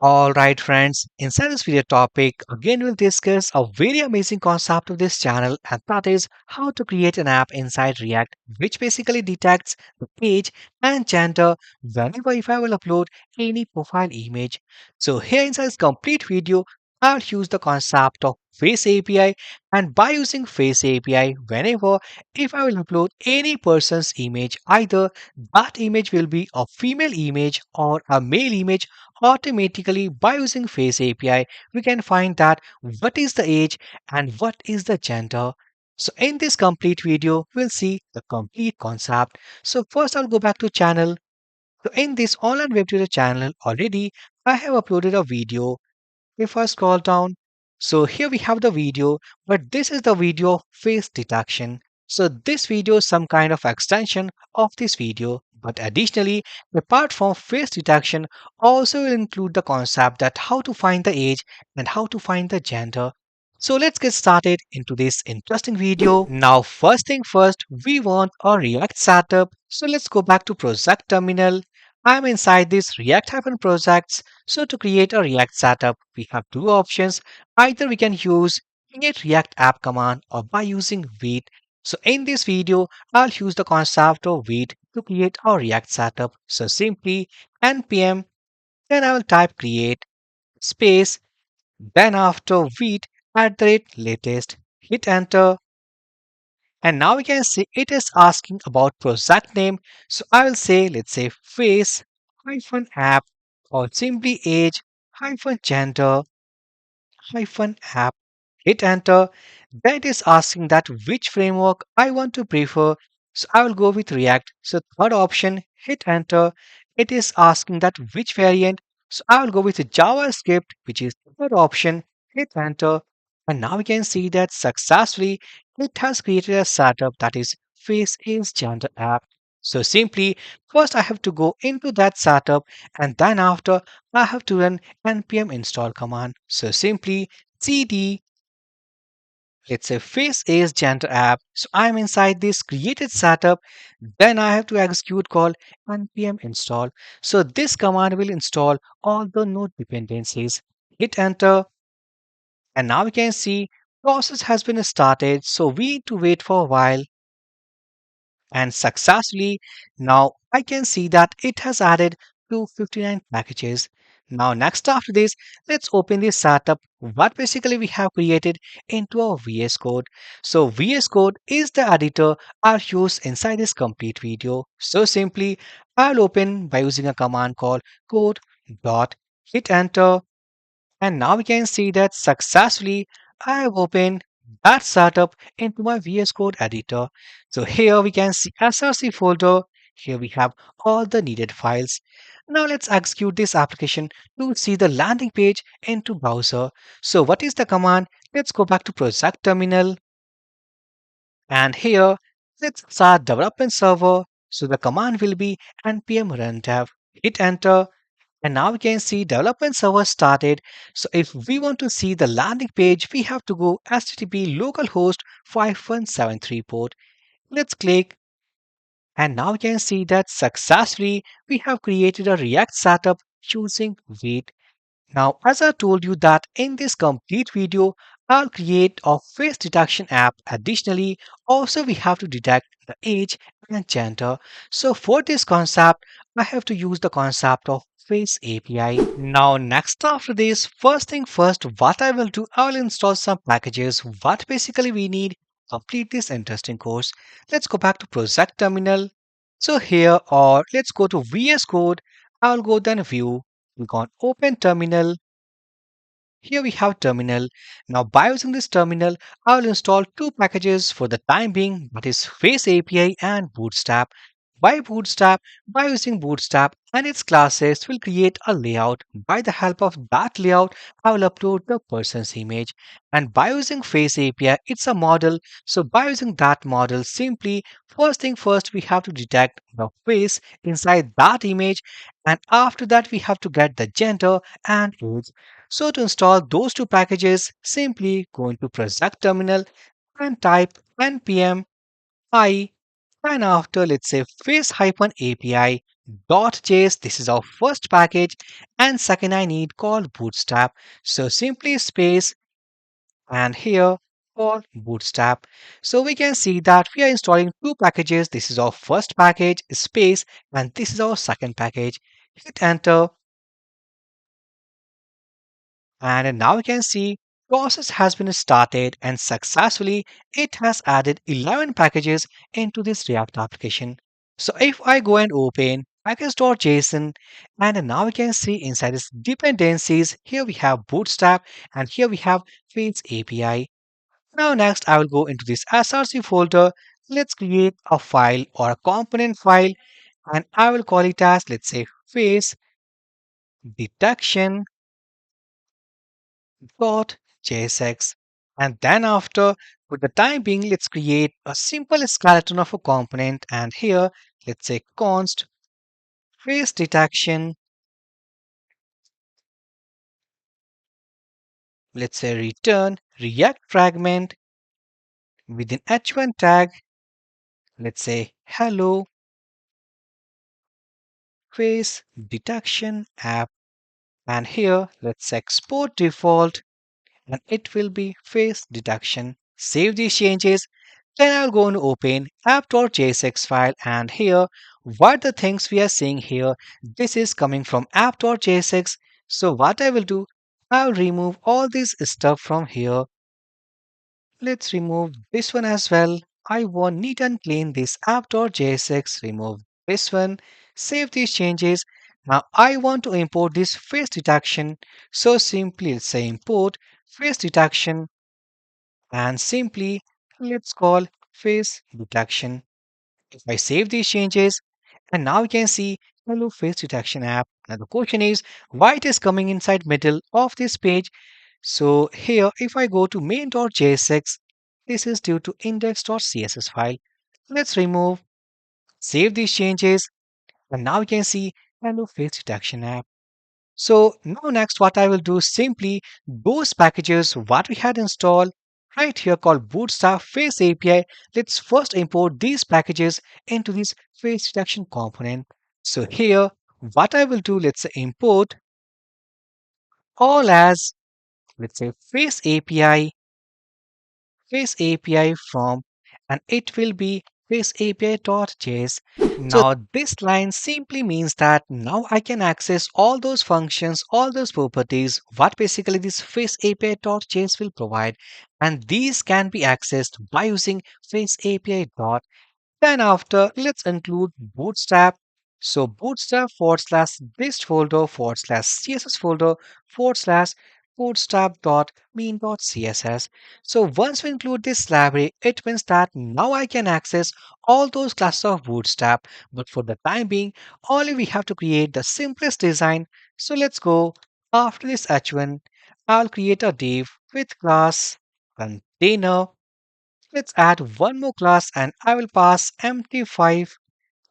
Alright friends, inside this video topic, again we'll discuss a very amazing concept of this channel, and that is how to create an app inside React which basically detects the age and gender whenever if I will upload any profile image. So here inside this complete video, I'll use the concept of Face API, and by using Face API whenever if I will upload any person's image, either that image will be a female image or a male image. Automatically by using face API, we can find that what is the age and what is the gender. So in this complete video, we'll see the complete concept. So first I'll go back to channel. So in this online web tutor channel already, I have uploaded a video. If I scroll down, so here we have the video, but this is the video of face detection. So this video is some kind of extension of this video, but additionally, apart from face detection, also will include the concept that how to find the age and how to find the gender. So let's get started into this interesting video. Now, first thing first, we want a React setup. So let's go back to project terminal. I'm inside this React-projects. So to create a React setup, we have two options. Either we can use create React app command or by using wait. So in this video, I'll use the concept of wait to create a React setup. So simply npm, then I will type create space, then after wait at the rate latest, hit enter. And now we can see it is asking about project name. So I will say, let's say face hyphen app or simply age hyphen gender hyphen app. Hit enter. Then it is asking that which framework I want to prefer. So I will go with React. So third option, hit enter. It is asking that which variant. So I will go with JavaScript, which is the third option. Hit enter. And now we can see that successfully it has created a setup that is Face is Gender app. So simply, first I have to go into that setup, and then after I have to run npm install command. So simply cd, let's say face is gender app. So I'm inside this created setup. Then I have to execute call npm install. So this command will install all the node dependencies. Hit enter, and now we can see process has been started. So we need to wait for a while, and successfully now I can see that it has added 259 packages. Now next after this, let's open this setup what basically we have created into our VS Code. So VS Code is the editor I'll use inside this complete video. So simply I'll open by using a command called code dot, hit enter, and now we can see that successfully I have opened that setup into my VS Code editor. So here we can see SRC folder. Here we have all the needed files. Now let's execute this application to see the landing page into browser. So what is the command? Let's go back to project terminal, and here let's start development server. So the command will be npm run dev. Hit enter, and now we can see development server started. So if we want to see the landing page, we have to go http localhost 5173 port. Let's click, and now we can see that successfully we have created a React setup using wait. Now, as I told you that in this complete video, I'll create a face detection app. Additionally, also we have to detect the age and gender. So for this concept, I have to use the concept of face API. Now, next after this, first thing first, what I will do, I will install some packages. What basically we need to complete this interesting course. Let's go back to project terminal. So here, or let's go to VS Code. I'll go then view. Click on open terminal. Here we have terminal. Now by using this terminal, I will install two packages for the time being, that is Face API and Bootstrap. By using Bootstrap and its classes will create a layout. By the help of that layout, I will upload the person's image. And by using Face API, it's a model. So by using that model, simply first thing first, we have to detect the face inside that image. And after that, we have to get the gender and age. So to install those two packages, simply go into project terminal and type npm I, and after let's say face-api .js, this is our first package, and second I need called bootstrap. So simply space and here called bootstrap. So we can see that we are installing two packages. This is our first package space and this is our second package. Hit enter and now we can see process has been started and successfully it has added 11 packages into this React application. So if I go and open package.json and now we can see inside this dependencies, here we have bootstrap and here we have Face API. Now next I will go into this src folder. Let's create a file or a component file and I will call it as, let's say, face detection .jsx. And then after, for the time being, let's create a simple skeleton of a component. And here, let's say const face detection. Let's say return React fragment within h1 tag. Let's say hello face detection app. And here, let's export default and it will be face detection. Save these changes. Then I'll go and open app.jsx file and here what the things we are seeing here, this is coming from app.jsx. So what I will do, I'll remove all this stuff from here. Let's remove this one as well. I want neat and clean this app.jsx, remove this one, save these changes. Now I want to import this face detection. So simply let's say import face detection and simply let's call face detection. If I save these changes, and now you can see hello face detection app. Now the question is why it is coming inside middle of this page. So here if I go to main.jsx, this is due to index.css file. Let's remove, save these changes, and now you can see hello face detection app. So now next what I will do is simply those packages what we had installed right here called Bootstrap Face API. Let's first import these packages into this face detection component. So here what I will do, let's say import all as, let's say face API from, and it will be face API.js. So Now, this line simply means that now I can access all those functions, all those properties, what basically this face API.js will provide. And these can be accessed by using face API. Then after, let's include Bootstrap. So Bootstrap forward slash dist folder forward slash CSS folder forward slash bootstrap dot mean dot CSS. So once we include this library, it means that now I can access all those classes of Bootstrap. But for the time being, only we have to create the simplest design. So let's go. After this h1, I'll create a div with class container. Let's add one more class and I will pass empty5.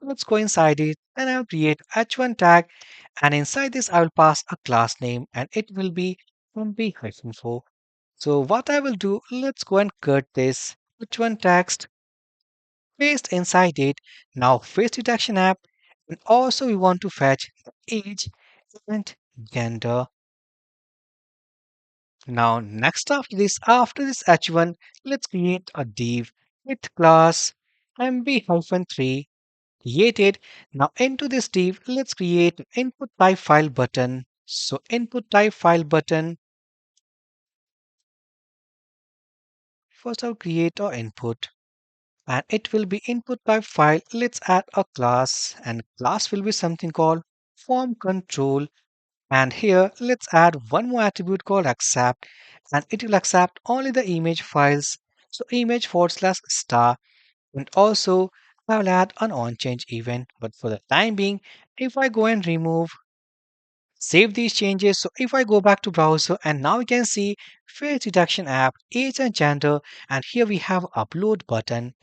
Let's go inside it and I'll create h1 tag and inside this I will pass a class name and it will be mb-4. So what I will do, let's go and cut this h1 text, paste inside it. Now face detection app, and also we want to fetch the age and gender. Now next after this h1, let's create a div with class mb-3 created. Now into this div, let's create input type file button. So input type file button, first I'll create our input and it will be input type file. Let's add a class and class will be something called form control. And here let's add one more attribute called accept and it will accept only the image files. So image forward slash star. And also, I will add an on change event. But for the time being, if I go and remove, save these changes. So if I go back to browser and now you can see face detection app, age and gender, and here we have upload button.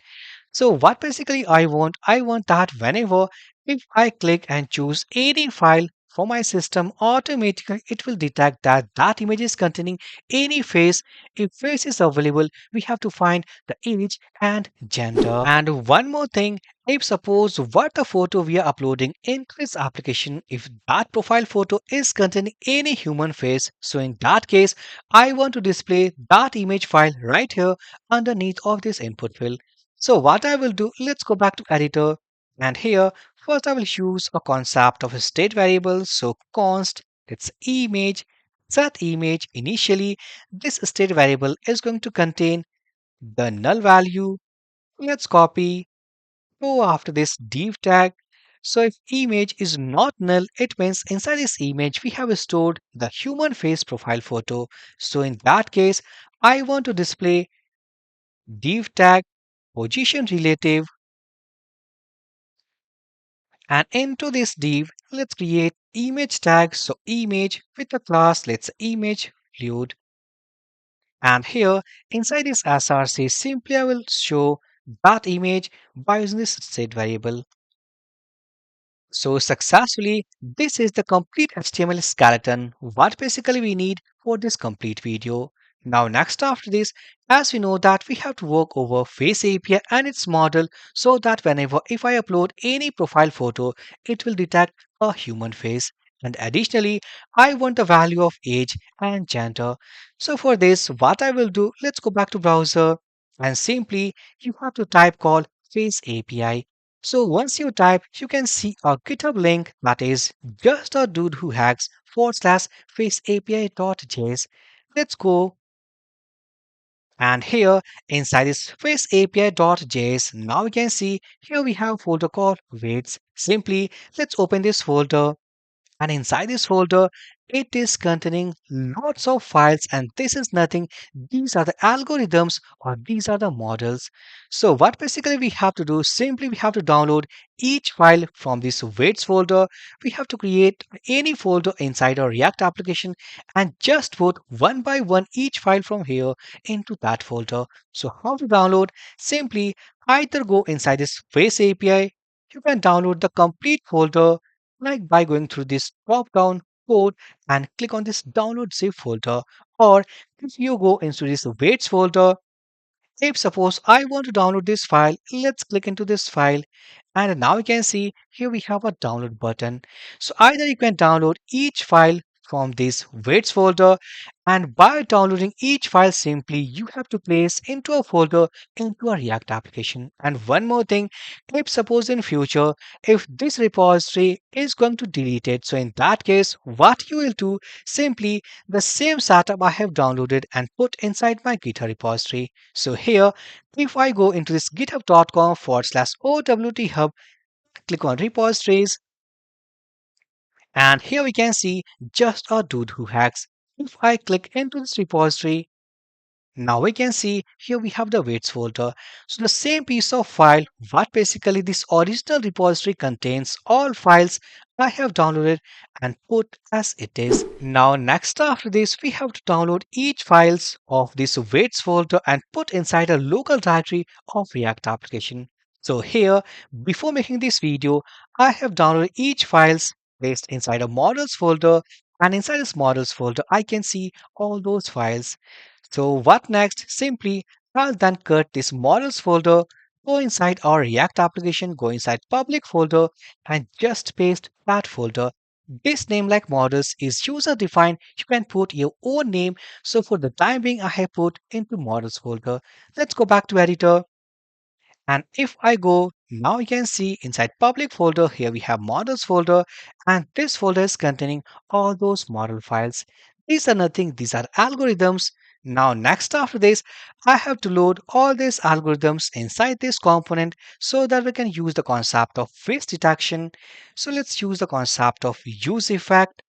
So what basically I want that whenever if I click and choose any file for my system, automatically it will detect that that image is containing any face. If face is available, we have to find the age and gender. And one more thing, if suppose what the photo we are uploading into this application, if that profile photo is containing any human face, so in that case, I want to display that image file right here underneath of this input field. So what I will do, let's go back to editor, and here first I will use a concept of a state variable. So const, it's image, that image initially this state variable is going to contain the null value. Let's copy, go after this div tag. So if image is not null, it means inside this image we have stored the human face profile photo. So in that case, I want to display div tag position relative, and into this div, let's create image tag. So image with the class, let's say image fluid. And here inside this src, simply I will show that image by using this set variable. So successfully, this is the complete HTML skeleton, what basically we need for this complete video. Now next after this, as we know that we have to work over Face API and its model so that whenever if I upload any profile photo, it will detect a human face. And additionally, I want the value of age and gender. So for this, what I will do, let's go back to browser and simply you have to type call Face API. So once you type, you can see a GitHub link that is just a dude who hacks /faceapi.js. Let's go, and here inside this faceapi.js, now we can see here we have a folder called weights. Simply let's open this folder, and inside this folder, it is containing lots of files, and this is nothing. These are the algorithms or these are the models. So what basically we have to do, simply we have to download each file from this weights folder. We have to create any folder inside our React application and just put one by one each file from here into that folder. So how to download? Simply either go inside this Face API, you can download the complete folder like by going through this drop down code and click on this download zip folder, or if you go into this weights folder, if suppose I want to download this file, let's click into this file, and now you can see here we have a download button. So either you can download each file from this weights folder, and by downloading each file, simply you have to place into a folder into a React application. And one more thing, if suppose in future if this repository is going to delete it, so in that case what you will do, simply the same setup I have downloaded and put inside my GitHub repository. So here, if I go into this github.com/OWT hub, click on repositories, and here we can see just a dude who hacks. If I click into this repository, now we can see here we have the weights folder. So the same piece of file, what basically this original repository contains all files I have downloaded and put as it is. Now next after this, we have to download each files of this weights folder and put inside a local directory of React application. So here, before making this video, I have downloaded each files placed inside a models folder, and inside this models folder, I can see all those files. So what next? Simply I'll then cut this models folder, go inside our React application, go inside public folder, and just paste that folder. This name like models is user defined. You can put your own name. So for the time being, I have put into models folder. Let's go back to editor. And if I go, now you can see inside public folder, here we have models folder, and this folder is containing all those model files. These are nothing, these are algorithms. Now next after this, I have to load all these algorithms inside this component so that we can use the concept of face detection. So let's use the concept of use effect,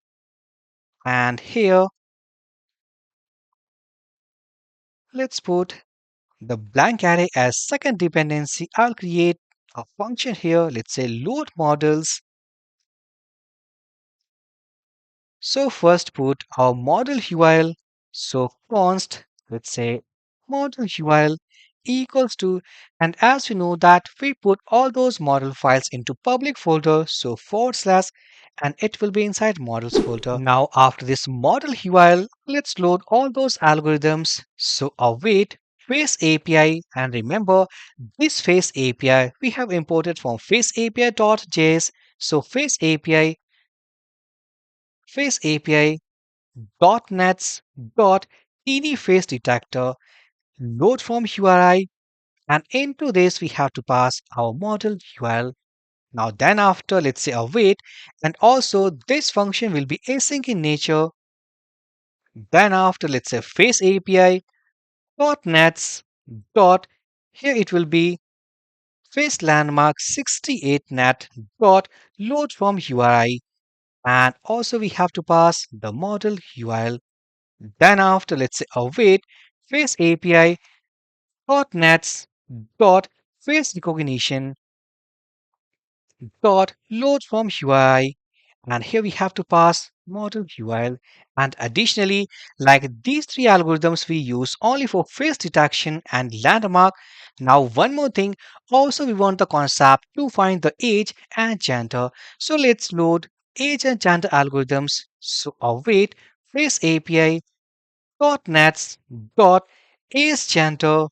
and here let's put the blank array as second dependency. I'll create a function here, let's say load models. So first put our model URL. So const, let's say model URL equals to, and as we know that we put all those model files into public folder, so forward slash, and it will be inside models folder. Now after this model URL, let's load all those algorithms. So await face API, and remember this face API we have imported from face API.js. So face API dot nets dot any face detector load from URI, and into this we have to pass our model URL. Now then after, let's say await, and also this function will be async in nature. Then after, let's say face API dot nets dot, here it will be face landmark 68 net dot load from URI, and also we have to pass the model URL. Then after, let's say await face API dot nets dot face recognition dot load from UI, and here we have to pass model URL. And additionally, like these three algorithms we use only for face detection and landmark. Now one more thing, also we want the concept to find the age and gender. So let's load age and gender algorithms. So await face API dot nets dot age gender,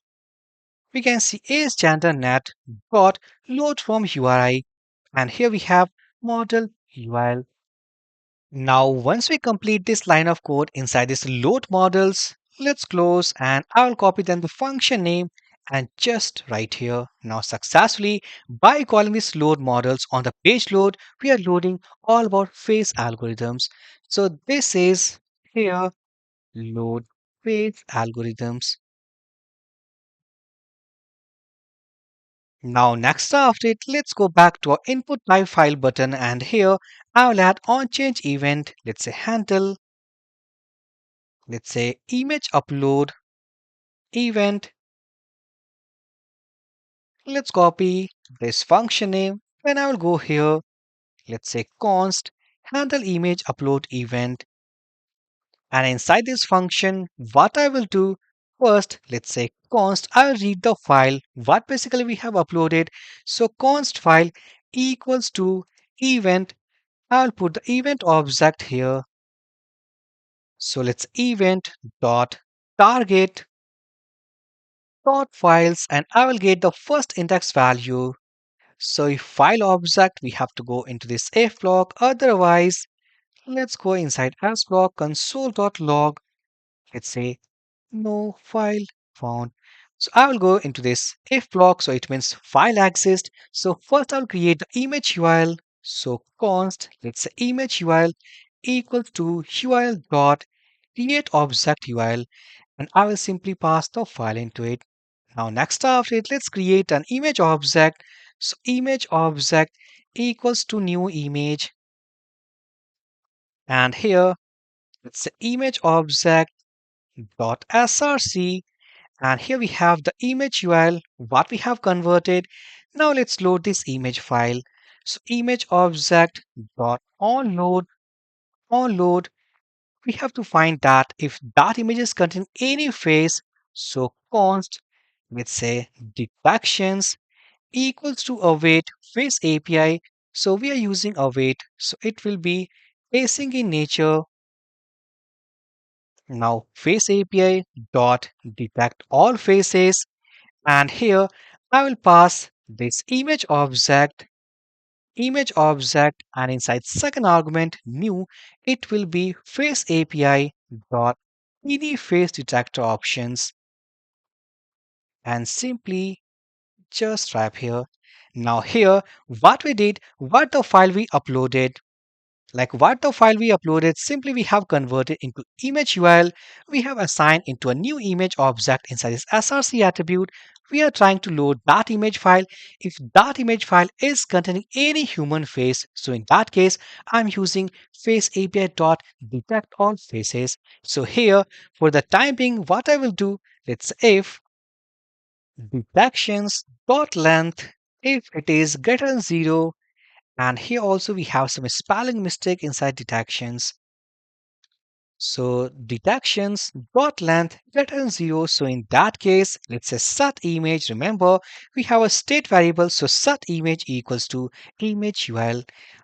we can see age gender net dot load from URI, and here we have model URL. Now, once we complete this line of code inside this load models, let's close, and I will copy then the function name and just right here. Now, successfully by calling this load models on the page load, we are loading all about face algorithms. So this is here load face algorithms. Now next after it, let's go back to our input type file button, and here I will add on change event, let's say handle, let's say image upload event. Let's copy this function name. Then I will go here, let's say const handle image upload event. And inside this function, what I will do first, let's say const, I will read the file, what basically we have uploaded. So const file equals to event. I'll put the event object here. So let's event dot target dot files, and I will get the first index value. So if file object, we have to go into this if block. Otherwise, let's go inside else block console.log. Let's say no file found. So I will go into this if block. So it means file exists. So first I'll create the image URL. So const, let's say image URL equals to URL dot create object URL, and I will simply pass the file into it. Now next after it, let's create an image object. So image object equals to new image, and here let's say image object dot src, and here we have the image URL what we have converted. Now let's load this image file. So image object dot onload, we have to find that if that images contain any face. So const, let's say detections equals to await face API. So we are using await, so it will be async in nature. Now face API dot detect all faces, and here I will pass this image object, and inside second argument new, it will be face API dot any face detector options, and simply just wrap here. Now here what we did, what the file we uploaded, simply we have converted into image URL. We have assigned into a new image object inside this src attribute. We are trying to load that image file. If that image file is containing any human face, so in that case, I'm using face API dot detect all faces. So here, for the time being, what I will do, let's say if detections dot length, if it is greater than 0, and here also we have some spelling mistake inside detections. So detections dot length greater than 0. So in that case, let's say set image. Remember, we have a state variable. So set image equals to image UL.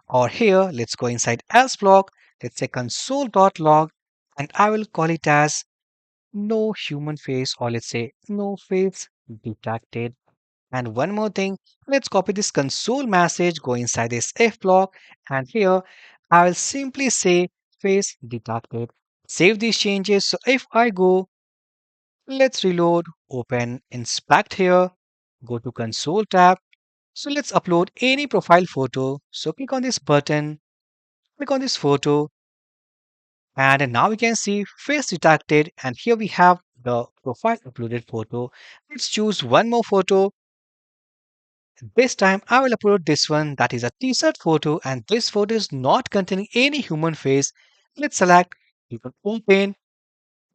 Or here, let's go inside else block. Let's say console dot log, and I will call it as no human face, or let's say no face detected. And one more thing, let's copy this console message, go inside this if block, and here I will simply say face detected. Save these changes. So if I go, let's reload, open, inspect here, go to console tab. So let's upload any profile photo. So click on this button, click on this photo, and now we can see face detected. And here we have the profile uploaded photo. Let's choose one more photo. This time I will upload this one, that is a t-shirt photo, and this photo is not containing any human face. Let's select, you can open,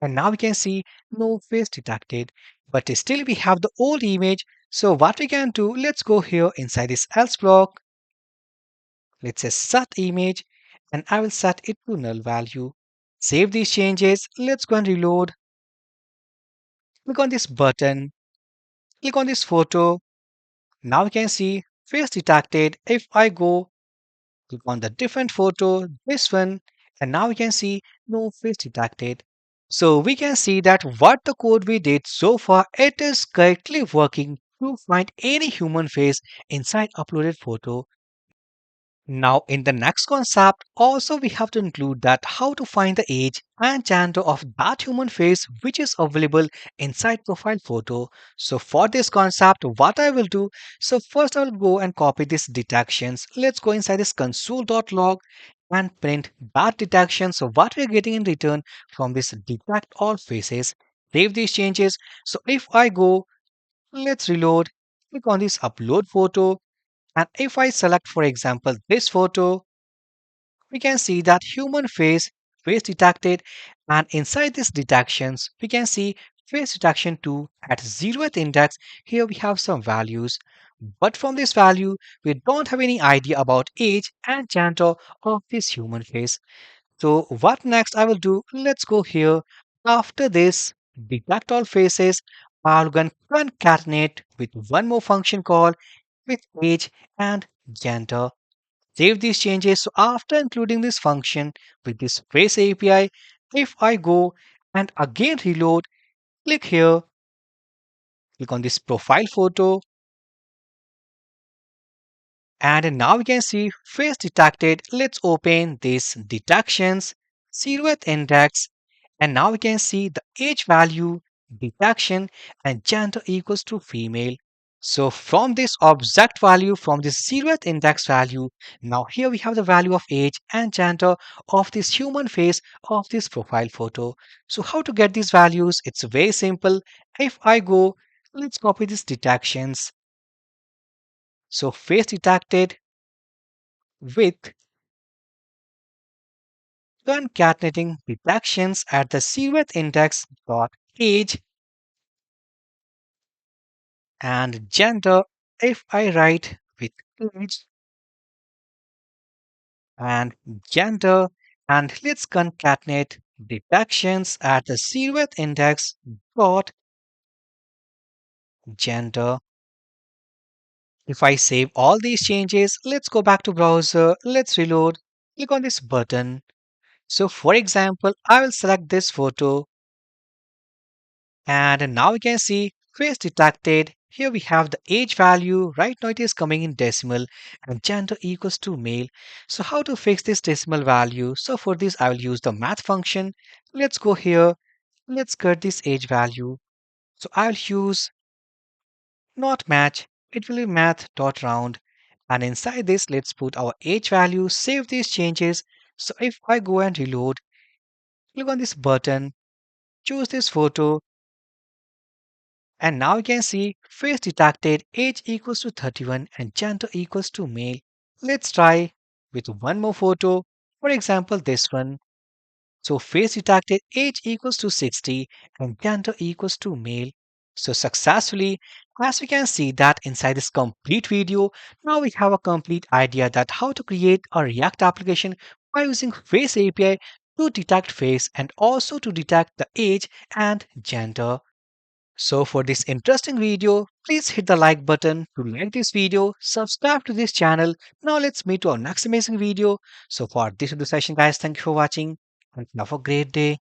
and now we can see no face detected. But still we have the old image. So what we can do, let's go here inside this else block. Let's say set image, and I will set it to null value. Save these changes. Let's go and reload. Click on this button, click on this photo. Now we can see face detected. If I go click on the different photo, this one, and now we can see no face detected. So we can see that what the code we did so far, it is correctly working to find any human face inside uploaded photo. Now in the next concept, also we have to include that how to find the age and gender of that human face which is available inside profile photo. So for this concept, what I will do, so first I will go and copy these detections. Let's go inside this console.log and print that detection. So what we are getting in return from this detect all faces. Save these changes. So if I go, let's reload, click on this upload photo, and if I select, for example, this photo, we can see that human face detected, and inside these detections, we can see face detection 2 at 0th index. Here we have some values, but from this value, we don't have any idea about age and gender of this human face. So what next I will do, let's go here. After this, detect all faces, I'll go and concatenate with one more function called with age and gender. Save these changes. So after including this function with this face API, if I go and again reload, click here, click on this profile photo, and now we can see face detected. Let's open this detections, 0th index, and now we can see the age value, detection, and gender equals to female. So from this object value, from this 0th index value, now here we have the value of age and gender of this human face of this profile photo. So how to get these values? It's very simple. If I go, let's copy these detections. So face detected with concatenating detections at the 0th index dot age and gender. If I write with age and gender, and let's concatenate detections at the 0th index dot gender. If I save all these changes, let's go back to browser, let's reload, click on this button. So for example, I will select this photo, and now we can see face detected. Here we have the age value. Right now it is coming in decimal and gender equals to male. So how to fix this decimal value? So for this I will use the math function. Let's go here. Let's get this age value. So I'll use not match. It will be math dot round. And inside this, let's put our age value, save these changes. So if I go and reload, click on this button, choose this photo, and now you can see face detected, age equals to 31 and gender equals to male. Let's try with one more photo. For example, this one. So face detected, age equals to 60 and gender equals to male. So successfully, as we can see that inside this complete video, now we have a complete idea that how to create a React application by using Face API to detect face and also to detect the age and gender. So for this interesting video, please hit the like button to like this video, subscribe to this channel. Now let's meet to our next amazing video. So for this video session guys, thank you for watching and have a great day.